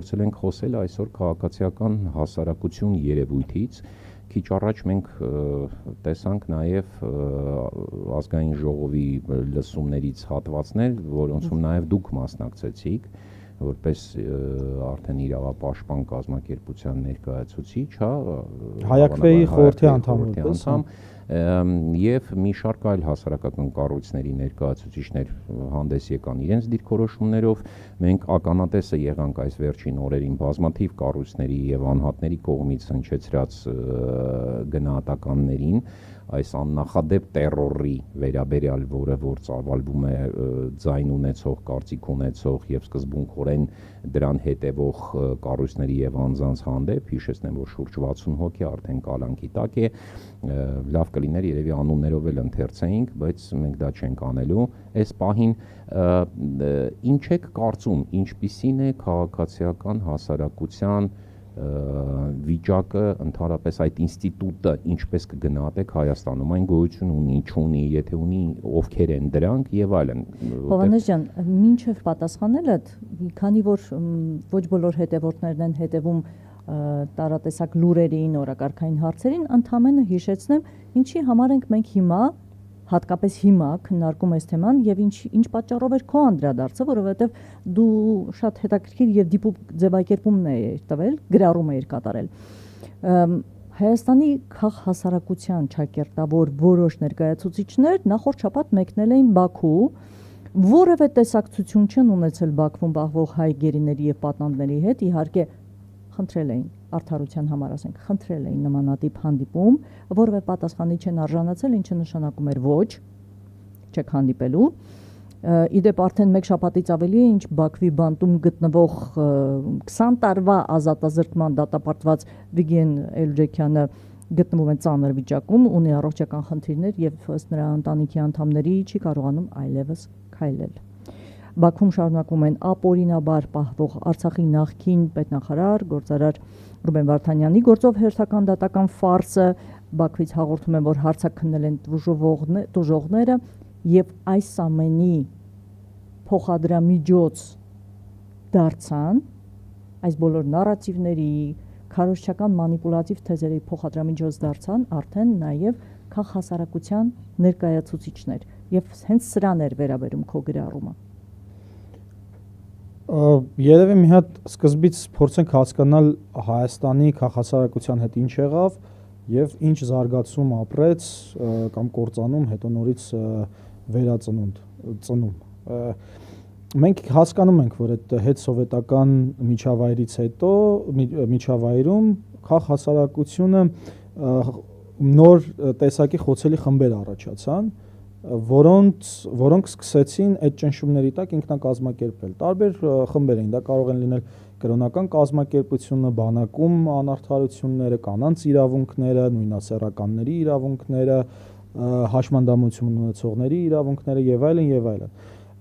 փորձել ենք խոսել այսօր քաղաքացիական հասարակություն երևույթից, քիչ առաջ մենք տեսանք նաև ազգային ժողովի լսումներից հատվածներ, որոնցում նաև դուք մասնակցեցիք, որպես արդեն իրավապաշտպան կազմակերպության ներկայացուցիչ, Հայաքվեի խորհրդի անդամ եւ մի շարք այլ հասարակական կառույցների ներկայացուցիչներ հանդես եկան իրենց դիրքորոշումներով, մենք ականատեսը եղանք այս վերջին օրերին բազմաթիվ կառույցների եւ անհատների կողմից հնչեցրած գնահատականներին այս աննախադեպ տերորի վերաբերյալ, որը որ ծավալվում է ձայն ունեցող, կարծիք ունեցող եւ սկզբունքորեն դրան հետևող կառույցների եւ անձանց հանդեպ, հիշեցնեմ, որ շուրջ 60 հոգի արդեն կալանքի տակ է, լավ կլիներ երևի անուններով էլ ընթերցեինք, բայց մենք դա չենք անելու։ Այս պահին ինչ եք կարծում, ինչպիսին է քաղաքացիական հասարակության վիճակը, ընդհանրապես այդ ինստիտուտը ինչպես կգնահատեք Հայաստանում, այն գոյություն ունի, չունի, եթե ունի, ովքեր են դրանք եւ այլն։ Հովհաննես ջան, մինչև պատասխանելդ, քանի որ ոչ բոլոր հետևորդներն են հետևում տարատեսակ լուրերին, օրակարգային հարցերին, ընդհանրապես հիշեցնեմ, ինչի համար ենք մենք հիմա, հատկապես հիմա քննարկում այս թեման եւ ինչ պատճառով էր քո անդրադարձը, որովհետեւ դու շատ հետաքրքիր եւ դիպուկ ձևակերպումներ էիր տվել, գրառում էիր կատարել։ Հայաստանի քաղաքահասարակության ճակերտավոր որոշ ներկայացուցիչներ նախորդ շաբաթ մեկնել էին Բաքու, որևէ տեսակցություն չեն ունեցել Բաքվում պահվող հայ գերիների եւ պատանդների հետ, իհարկե խնդրել էին արդարության համար, ասենք, խնդրել էին նմանատիպ հանդիպում, որևէ պատասխանի չեն արժանացել, ինչը նշանակում էր ոչ, չեք հանդիպելու։ Իդեպ արդեն մեկ շաբաթից ավելի է, ինչ Բաքվի բանտում գտնվող 20 տարվա ազատազրկման դատապարտված Վիգեն Էլջեքյանը գտնվում է ծանր վիճակում, ունի առողջական խնդիրներ եւ ըստ նրա ընտանիքի անդամների չի կարողանում այլևս քայլել։ Բաքվում շարունակում են ապօրինաբար պահվող Արցախի նախկին պետնախարար, գործարար Ռուբեն Վարդանյանի գործով հերթական դատական ֆարսը, Բաքվից հաղորդում են, որ հարցաքննել են տուժողները եւ այս ամենի փոխադրամիջոց դարձան, այս բոլոր նարատիվների, քարոզչական մանիպուլատիվ թեզերի փոխադրամիջոց դարձան արդեն նաեւ քաղաքահասարակության ներկայացուցիչներ եւ հենց սրան էր վերաբերում քո գրառումը։ Երևի մի հատ սկզբից փորձենք հասկանալ Հայաստանի քաղաքահասարակության հետ ինչ եղավ եւ ինչ զարգացում ապրեց կամ կործանում, հետո նորից վերածնում։ Մենք հասկանում ենք, որ այդ հետսովետական միջավայրից հետո միջավայրում քաղաքահասարակությունը նոր տեսակի խոցելի խմբեր առաջացան, որոնք սկսեցին այդ ճնշումների տակ ինքնակազմակերպել։ Տարբեր խմբեր էին, դա կարող են լինել կրոնական կազմակերպությունը, բանակում անարդարությունները, կանանց իրավունքները, նույնասեռականների իրավունքները, հաշմանդամություն ունեցողների իրավունքները եւ այլն եւ այլն։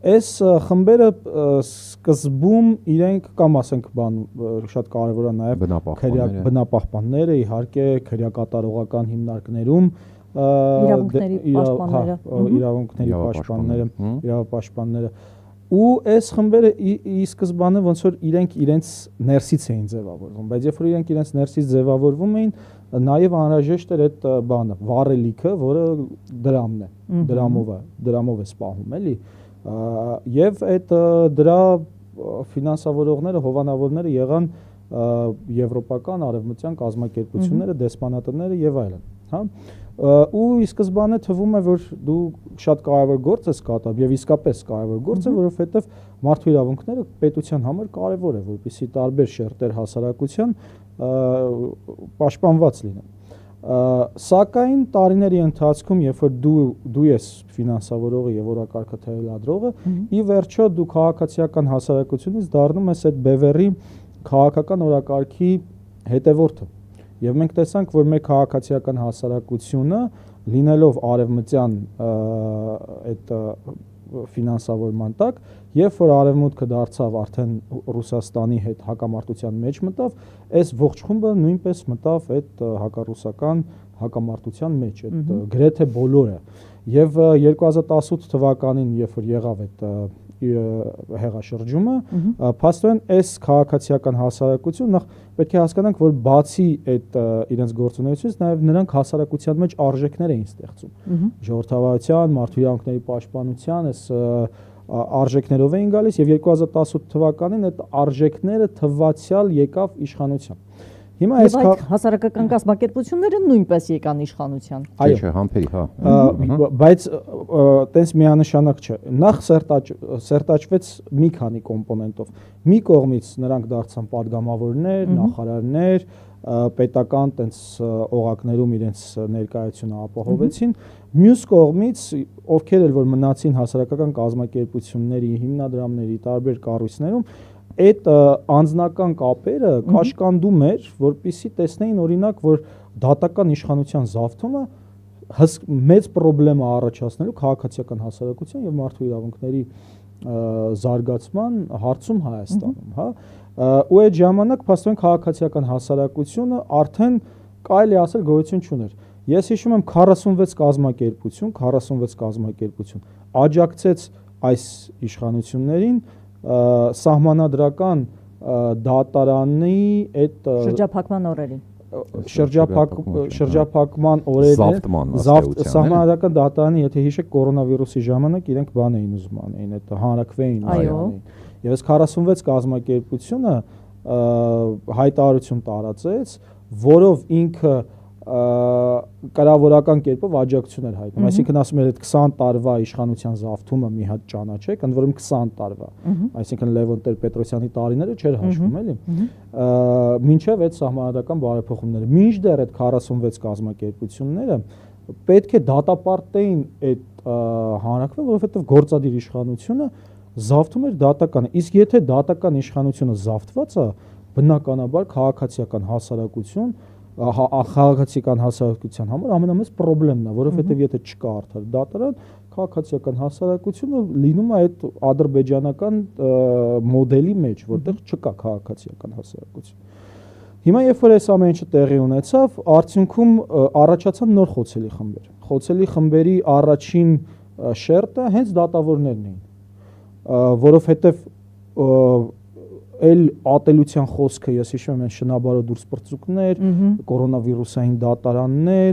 Այս խմբերը սկզբում իրենք կամ ասենք շատ կարևոր է նաեւ բնապահպանները, իհարկե քրեակատարողական հիմնարկներում իրավունքների պաշտպանները ու այս խմբերը ի սկզբանե ոնց որ իրենց ներսից էին ձևավորվում, բայց երբ որ իրենք իրենց ներսից ձևավորվում էին, նաև անհրաժեշտ էր այդ բանը, վառելիքը, որը դրամն է, դրամով է սպահում, էլի, եւ այդ դրա ֆինանսավորողները, հովանավորները եղան եվրոպական արևմտյան կազմակերպությունները, դեսպանատները եւ այլն, հա։ Ու ի սկզբանե թվում է, որ դու շատ կարևոր գործ ես կատարում եւ իսկապես կարևոր գործ է, որովհետեւ մարդու իրավունքները պետության համար կարևոր է, որպեսզի տարբեր շերտեր հասարակության պաշտպանված լինեն։ Սակայն տարիների ընթացքում, երբ որ դու ես ֆինանսավորողը եւ օրակարգը թելադրողը, ի վերջո դու քաղաքացիական հասարակությունից դառնում ես այդ բևեռի քաղաքական օրակարգի հետևորդը։ Եվ մենք տեսանք, որ մեր քաղաքացիական հասարակությունը, լինելով արևմտյան այդ ֆինանսավորման տակ, երբ որ արևմուտքը դարձավ արդեն Ռուսաստանի հետ հակամարտության մեջ մտավ, այս ողջ խումբը նույնպես մտավ այդ հակառուսական հակամարտության մեջ, այդ գրեթե բոլորը։ Եվ 2018 թվականին, երբ որ եղավ այդ հեղաշրջումը, փաստորեն այս քաղաքացիական հասարակություն նախ պետք է հասկանանք, որ բացի այդ իրենց գործունեությունից նաև նրանք հասարակության մեջ արժեքներ էին ստեղծում։ Ժողովրդավարության, մարդու իրավունքների պաշտպանության այս արժեքներով էին գալիս եւ 2018 թվականին այդ արժեքները թվացial եկավ իշխանության։ Հիմա այս հասարակական կազմակերպությունները նույնպես եկան իշխանության։ Այո, համբերի, հա։ Բայց տենց միանշանակ չէ։ Նախ սերտաճվեց մի քանի կոմպոնենտով։ Մի կողմից նրանք դարձան падգամավորներ, նախարարներ, պետական տենց օղակներում իրենց ներկայությունը ապահովեցին։ Մյուս կողմից ովքեր էլ որ մնացին հասարակական կազմակերպությունների, հիմնադրամների, տարբեր կառույցներում, այդ անձնական կապերը կաշկանդում էր, որպեսզի տեսնեին օրինակ, որ դատական իշխանության զավթումը մեծ պրոբլեմա առաջացնելու քաղաքացիական հասարակության եւ մարդու իրավունքների զարգացման հարցում Հայաստանում, հա, ու այդ ժամանակ փաստորեն քաղաքացիական հասարակությունը արդեն կարելի ասել գոյություն չուներ։ Ես հիշում եմ 46 կազմակերպություն աջակցեց այս իշխանություններին սահմանադրական դատարանի այդ շրջափակման օրերին շրջափակման օրերին սահմանադրական դատարանի, եթե հիշեք, կորոնավիրուսի ժամանակ իրենք բան էին ուզում անեին, այդ հանրակրվեին անեին։ Եվ այս 46 կազմակերպությունը հայտարարություն տարածեց, որով ինքը կրավորական կերպով աջակցություն էր հայտնում, այսինքն ասում էր այդ 20 տարվա իշխանության զավթումը մի հատ ճանաչեք, ընդ որում 20 տարվա, այսինքն Լևոն Տեր-Պետրոսյանի տարիները չէր հաշվում, էլի, մինչև այդ սահմանադրական բարեփոխումները, մինչդեռ այդ 46 կազմակերպությունները պետք է դատապարտեին այդ հանրակրվեն, որովհետև գործադիր իշխանությունը զավթում էր դատականը, իսկ եթե դատական իշխանությունը զավթված է, բնականաբար քաղաքացիական հասարակություն քաղաքացիական հասարակության համար ամենամեծ խնդիրն է, որովհետև եթե չկա արդար դատարան, քաղաքացիական հասարակությունը լինում է այդ ադրբեջանական մոդելի մեջ, որտեղ չկա քաղաքացիական հասարակություն։ Հիմա երբ որ այս ամեն ինչը տեղի ունեցավ, արդյունքում առաջացան նոր խոցելի խմբեր։ Խոցելի խմբերի առաջին շերտը հենց դատավորներն էին, որովհետև էլ ատելության խոսքը, ես հիշում եմ, շնաբարո դուրս պրծուկներ, կորոնավիրուսային դատարաններ,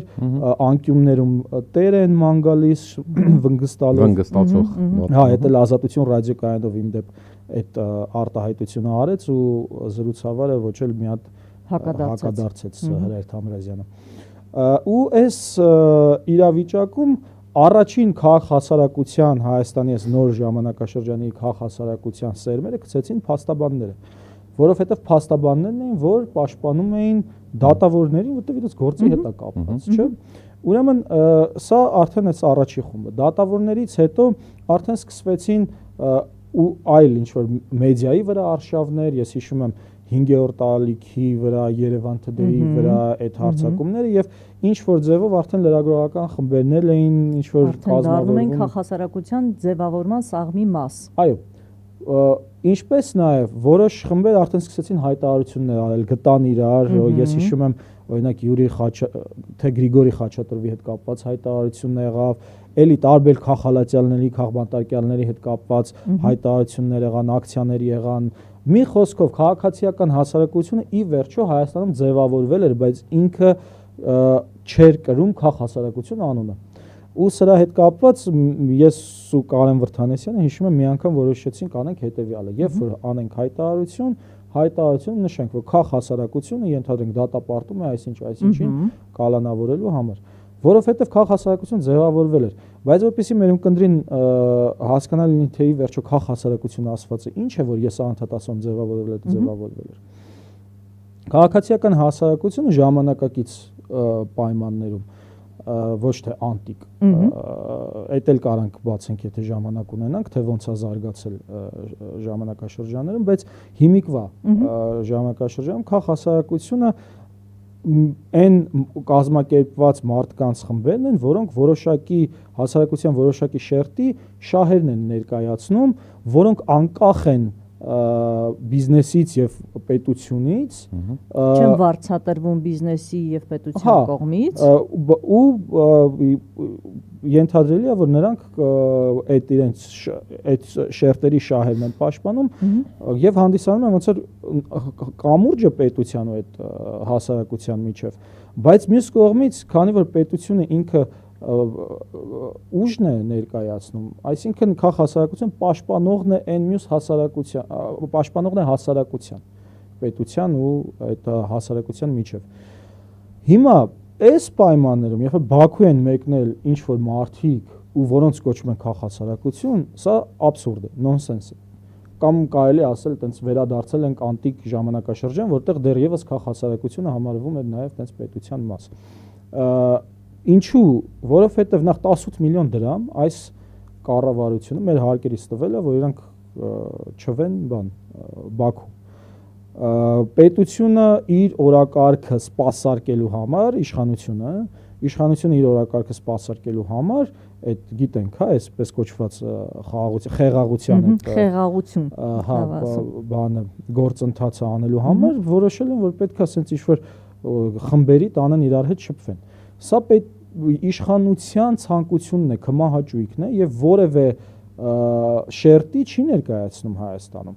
անկյուններում տեր են ման գալիս, վնգստացող։ Հա, այդ էլ Ազատություն ռադիոկայանով իմ դեպ այդ արտահայտությունը արեց ու զրուցավարը ոչ էլ մի հատ հակադարձեց Հրայր Թամրազյանը։ Ու այս իրավիճակում առաջին քաղաքահասարակության Հայաստանի այս նոր ժամանակաշրջանի քաղաքահասարակության սերմերը գցեցին փաստաբանները, որովհետև փաստաբաններն էին, որ պաշտպանում էին դատավորներին, որտեղ իրենց գործի հետ է կապված, չէ՞։ Ուրեմն սա արդեն այս առաջի խումբը։ Դատավորներից հետո արդեն սկսվեցին ու այլ ինչ որ մեդիայի վրա արշավներ, ես հիշում եմ 5-րդ տարալիքի վրա, Երևան TD-ի վրա այդ հարձակումները եւ ինչ որ ձևով արդեն լրագրողական խմբերներ էին, ինչ որ կազմավորվում են քաղաքասարակության ձևավորման սաղմի մաս։ Այո, ինչպես նաեւ որոշ խմբեր արդեն սկսեցին հայտարարություններ արել, գտան իրար, ես հիշում եմ օրինակ թե Գրիգորի Խաչատրովի հետ կապված հայտարարություն եղավ, էլի տարբեր քաղաքալացյալների, քաղբանտարկյալների հետ կապված հայտարարություններ եղան, ակցիաներ եղան։ Մի խոսքով քաղաքացիական հասարակությունը ի վերջո Հայաստանում ձևավորվել էր, բայց ինքը չէր կրում քաղաքասարակություն անունը։ Ու սրա հետ կապված ես ու Կարեն Վրթանեսյանը հիշում եմ մի անգամ որոշեցինք անենք հետեւյալը, երբ որ անենք հայտարարություն նշենք, որ քաղաքասարակությունը ենթադրենք դատապարտում է այսինչին կալանավորելու համար, որովհետև քաղաքասարակություն ձևավորվել էր, բայց որպեսզի մեր ունկնդրին հասկանալի լինի թե ի վերջո քաղաքասարակությունը ասվածը ինչ է, որ ես անդադար ասում ձևավորվել էր։ Քաղաքացիական հասարակությունը ժամանակակից պայմաններում ոչ թե անտիկ, այդ էլ կարանք բացենք, եթե ժամանակ ունենանք, թե ոնց է զարգացել ժամանակաշրջաններում, բայց հիմիկվա ժամանակաշրջանում քաղաքասարակությունը այն կազմակերպված մարդկանց խմբերն են, որոնք որոշակի հասարակության որոշակի շերտի շահերն են ներկայացնում, որոնք անկախ են բիզնեսից եւ պետությունից չեն վարձատրվում բիզնեսի եւ պետության կողմից ու ենթադրելի է որ նրանք այդ իրենց այդ շերտերի շահերն են պաշտպանում եւ հանդիսանում են ոնց որ կամուրջը պետության ու այդ հասարակության միջև բայց մյուս կողմից քանի որ պետությունը ինքը ուժն է ներկայացնում, այսինքն քաղաքացիական պաշտպանողն է այն մյուս հասարակության, պաշտպանողն է հասարակության, պետության ու այդ հասարակության միջև։ Հիմա այս պայմաններում, երբ Բաքու են մեկնել ինչ որ մարդիկ ու որոնց կոչում են քաղաքացիություն, սա աբսուրդ է, նոնսենս է։ Կամ կարելի ասել, այտենց վերադարձել ենք անտիկ ժամանակաշրջան, որտեղ դեռևս քաղաքացիությունը համարվում էր նաև այտենց պետության մաս։ Ինչու, որովհետև նախ 18 միլիոն դրամ այս կառավարությունը մեր հարկերից տվել է, որ իրանք չվեն Բաքու։ Պետությունը իր օրակարգը սպասարկելու համար, իշխանությունը իր օրակարգը սպասարկելու համար, այդ գիտենք, հա, այսպես կոչված խեղաղության խեղաղություն, բանը գործընթացը անելու համար որոշել են, որ պետքա ասենց ինչ-որ խմբերի տանեն իրար հետ շփվեն։ Սա իշխանության ցանկությունն է, կմահաճույքն է եւ որևէ շերտի չի ներկայացնում Հայաստանում։